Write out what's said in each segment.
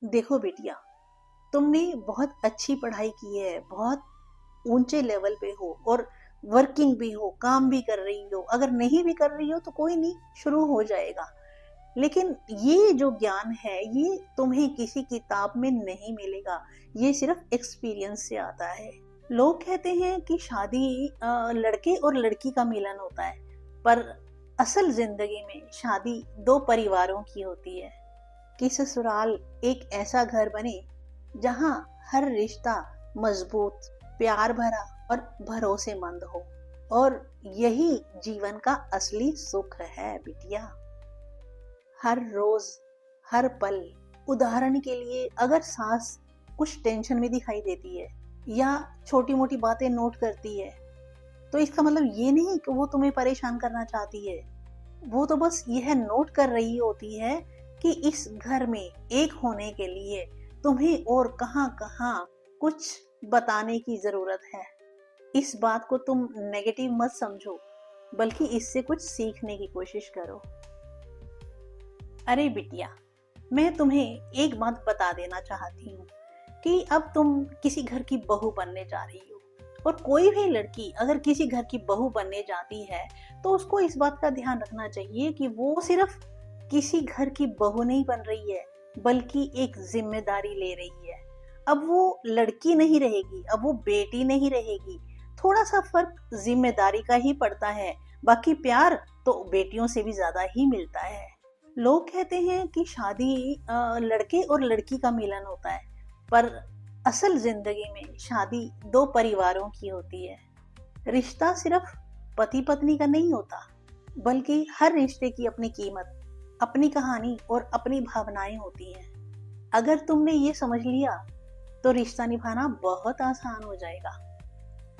देखो बेटिया, तुमने बहुत अच्छी पढ़ाई की है, बहुत ऊंचे लेवल पे हो और वर्किंग भी हो, काम भी कर रही हो। अगर नहीं भी कर रही हो तो कोई नहीं, शुरू हो जाएगा। लेकिन ये जो ज्ञान है ये तुम्हें किसी किताब में नहीं मिलेगा। ये सिर्फ एक्सपीरियंस से आता है। लोग कहते हैं कि शादी लड़के और लड़की का मिलन होता है, पर असल जिंदगी में शादी दो परिवारों की होती है। कि ससुराल एक ऐसा घर बने जहां हर रिश्ता मजबूत, प्यार भरा और भरोसेमंद हो। और यही जीवन का असली सुख है बिटिया। हर रोज, हर पल। उदाहरण के लिए, अगर सास कुछ टेंशन में दिखाई देती है या छोटी मोटी बातें नोट करती है, तो इसका मतलब ये नहीं कि वो तुम्हें परेशान करना चाहती है। वो तो बस यह नोट कर रही होती है कि इस घर में एक होने के लिए तुम्हें और कहां कहां कुछ बताने की जरूरत है। इस बात को तुम नेगेटिव मत समझो, बल्कि इससे कुछ सीखने की कोशिश करो। अरे बिटिया, मैं तुम्हें एक बात बता देना चाहती हूँ कि अब तुम किसी घर की बहू बनने जा रही हो। और कोई भी लड़की अगर किसी घर की बहू बनने जाती है तो उसको इस बात का ध्यान रखना चाहिए कि वो सिर्फ किसी घर की बहू नहीं बन रही है, बल्कि एक जिम्मेदारी ले रही है। अब वो लड़की नहीं रहेगी, अब वो बेटी नहीं रहेगी। थोड़ा सा फर्क जिम्मेदारी का ही पड़ता है, बाकी प्यार तो बेटियों से भी ज्यादा ही मिलता है। लोग कहते हैं कि शादी लड़के और लड़की का मिलन होता है, पर असल जिंदगी में शादी दो परिवारों की होती है। रिश्ता सिर्फ पति पत्नी का नहीं होता, बल्कि हर रिश्ते की अपनी कीमत, अपनी कहानी और अपनी भावनाएं होती हैं। अगर तुमने ये समझ लिया तो रिश्ता निभाना बहुत आसान हो जाएगा।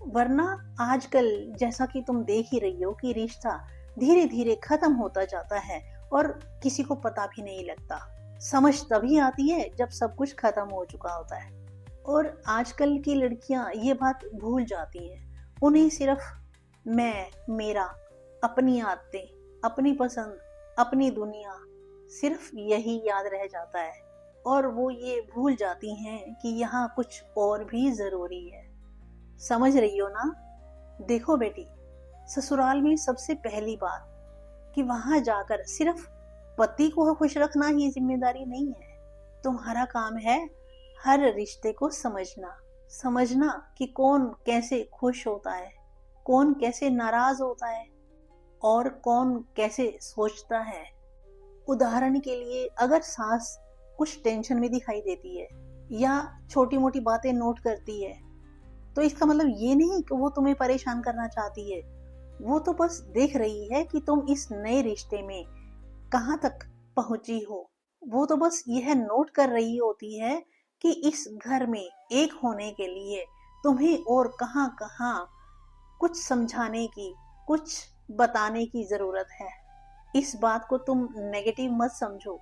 वरना आजकल जैसा कि तुम देख ही रही हो कि रिश्ता धीरे धीरे खत्म होता जाता है और किसी को पता भी नहीं लगता। समझ तभी आती है जब सब कुछ खत्म हो चुका होता है। और आजकल की लड़कियां ये बात भूल जाती हैं। उन्हें सिर्फ मैं, मेरा, अपनी आदतें, अपनी पसंद, अपनी दुनिया, सिर्फ यही याद रह जाता है। और वो ये भूल जाती हैं कि यहाँ कुछ और भी जरूरी है। समझ रही हो ना? देखो बेटी, ससुराल में सबसे पहली बात कि वहां जाकर सिर्फ पति को खुश रखना ही जिम्मेदारी नहीं है। तुम्हारा काम है हर रिश्ते को समझना। समझना कि कौन कैसे खुश होता है, कौन कैसे नाराज होता है और कौन कैसे सोचता है। उदाहरण के लिए, अगर सास कुछ टेंशन में दिखाई देती है या छोटी मोटी बातें नोट करती है, तो इसका मतलब ये नहीं कि वो तुम्हें परेशान करना चाहती है। वो तो बस देख रही है कि तुम इस नए रिश्ते में कहां तक पहुंची हो। वो तो बस यह नोट कर रही होती है कि इस घर में एक होने के लिए तुम्हें और कहां कहां कुछ समझाने की, कुछ बताने की जरूरत है। इस बात को तुम नेगेटिव मत समझो,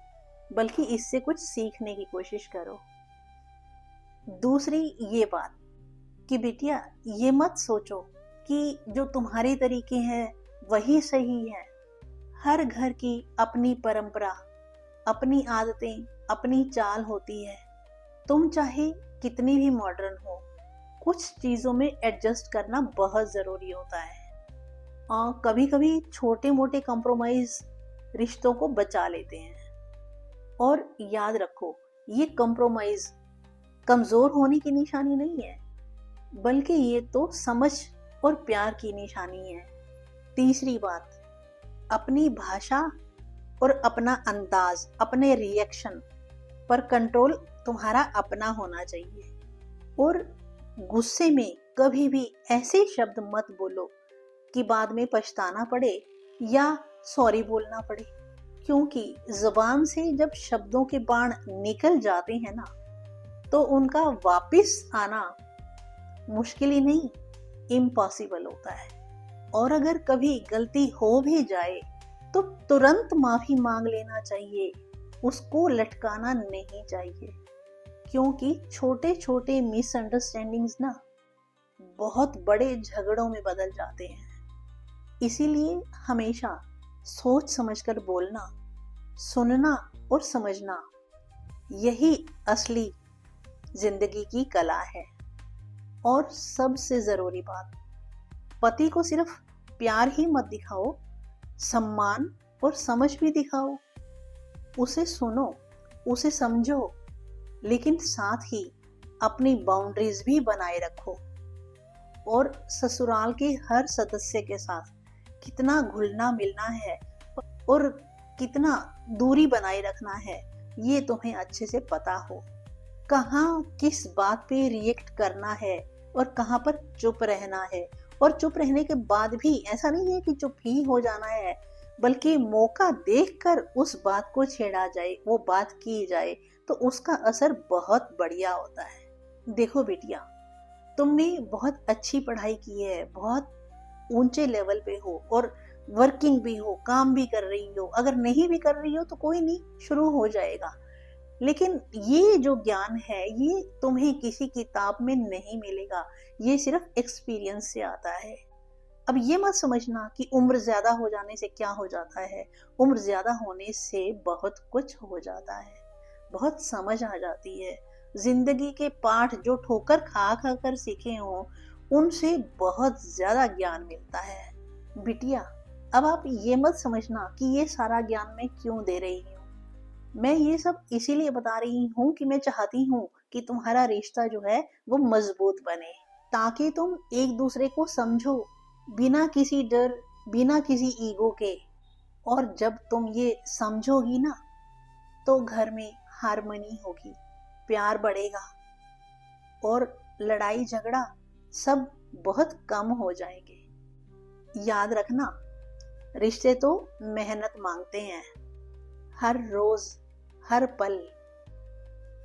बल्कि इससे कुछ सीखने की कोशिश करो। दूसरी ये बात कि बिटिया, ये मत सोचो कि जो तुम्हारे तरीके हैं वही सही है। हर घर की अपनी परंपरा, अपनी आदतें, अपनी चाल होती है। तुम चाहे कितनी भी मॉडर्न हो, कुछ चीजों में एडजस्ट करना बहुत जरूरी होता है। और कभी कभी छोटे मोटे कॉम्प्रोमाइज रिश्तों को बचा लेते हैं। और याद रखो, ये कॉम्प्रोमाइज कमजोर होने की निशानी नहीं है, बल्कि ये तो समझ और प्यार की निशानी है। तीसरी बात, अपनी भाषा और अपना अंदाज, अपने रिएक्शन पर कंट्रोल तुम्हारा अपना होना चाहिए। और गुस्से में कभी भी ऐसे शब्द मत बोलो कि बाद में पछताना पड़े या सॉरी बोलना पड़े। क्योंकि जुबान से जब शब्दों के बाण निकल जाते हैं ना, तो उनका वापस आना मुश्किल ही नहीं, इम्पॉसिबल होता है। और अगर कभी गलती हो भी जाए तो तुरंत माफी मांग लेना चाहिए, उसको लटकाना नहीं चाहिए। क्योंकि छोटे छोटे मिसअंडरस्टैंडिंग्स ना बहुत बड़े झगड़ों में बदल जाते हैं। इसीलिए हमेशा सोच समझकर बोलना, सुनना और समझना यही असली जिंदगी की कला है। और सबसे जरूरी बात, पति को सिर्फ प्यार ही मत दिखाओ, सम्मान और समझ भी दिखाओ। उसे सुनो, उसे समझो, लेकिन साथ ही अपनी बाउंड्रीज भी बनाए रखो। और ससुराल के हर सदस्य के साथ कितना घुलना मिलना है और कितना दूरी बनाए रखना है, ये तुम्हें अच्छे से पता हो। कहाँ किस बात पे रिएक्ट करना है और कहाँ पर चुप रहना है। और चुप रहने के बाद भी ऐसा नहीं है कि चुप ही हो जाना है, बल्कि मौका देखकर उस बात को छेड़ा जाए, वो बात की जाए, तो उसका असर बहुत बढ़िया होता है। देखो बिटिया, तुमने बहुत अच्छी पढ़ाई की है, बहुत ऊंचे लेवल पे हो और वर्किंग भी हो, काम भी कर रही हो। अगर नहीं भी कर रही हो तो कोई नहीं, शुरू हो जाएगा। लेकिन ये जो ज्ञान है, ये तुम्हें किसी किताब में नहीं मिलेगा, ये सिर्फ एक्सपीरियंस से आता है। अब ये मत समझना कि उम्र ज्यादा हो जाने से क्या हो जाता है। उम्र ज्यादा होने से बहुत कुछ हो जाता है, बहुत समझ आ जाती है। जिंदगी के पाठ जो ठोकर खा खा कर सीखे हो, उनसे बहुत ज्यादा ज्ञान मिलता है। बिटिया, अब आप ये मत समझना कि ये सारा ज्ञान मैं क्यों दे रही हूँ। मैं ये सब इसीलिए बता रही हूँ कि मैं चाहती हूँ कि तुम्हारा रिश्ता जो है वो मजबूत बने, ताकि तुम एक दूसरे को समझो, बिना किसी डर, बिना किसी ईगो के। और जब तुम ये समझोगी ना, तो घर में हारमोनी होगी, प्यार बढ़ेगा और लड़ाई झगड़ा सब बहुत कम हो जाएंगे। याद रखना, रिश्ते तो मेहनत मांगते हैं, हर रोज, हर पल।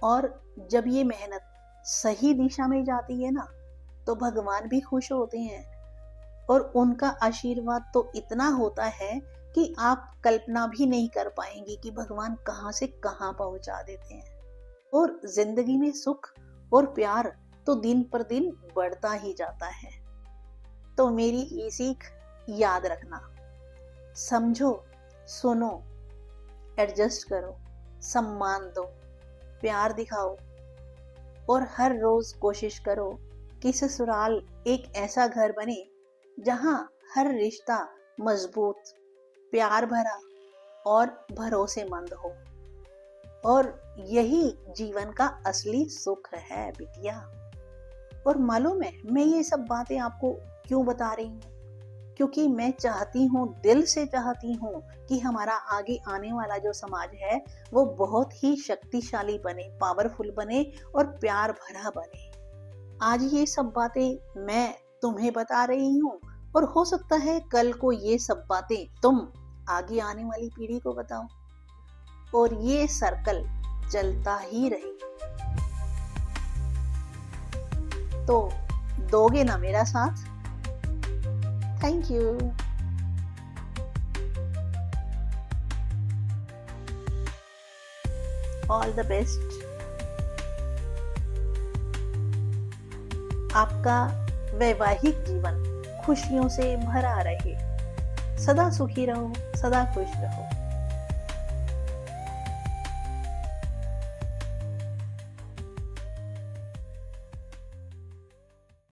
और जब ये मेहनत सही दिशा में जाती है ना, तो भगवान भी खुश होते हैं। और उनका आशीर्वाद तो इतना होता है कि आप कल्पना भी नहीं कर पाएंगी कि भगवान कहाँ से कहाँ पहुंचा देते हैं। और जिंदगी में सुख और प्यार तो दिन पर दिन बढ़ता ही जाता है। तो मेरी ये सीख याद रखना, समझो, सुनो, एडजस्ट करो, सम्मान दो, प्यार दिखाओ। और हर रोज कोशिश करो कि ससुराल एक ऐसा घर बने जहां हर रिश्ता मजबूत, प्यार भरा और भरोसेमंद हो। और यही जीवन का असली सुख है बिटिया। और मालूम है मैं ये सब बातें आपको क्यों बता रही हूँ? क्योंकि मैं चाहती हूँ, दिल से चाहती हूँ कि हमारा आगे आने वाला जो समाज है वो बहुत ही शक्तिशाली बने, पावरफुल बने और प्यार भरा बने। आज ये सब बातें मैं तुम्हें बता रही हूँ, और हो सकता है कल को ये सब बातें तुम आगे आने वाली पीढ़ी को बताओ, और ये सर्कल चलता ही रहे। तो दोगे ना मेरा साथ? Thank you. All the best. आपका वैवाहिक जीवन खुशियों से भरा रहे। सदा सुखी रहो, सदा खुश रहो।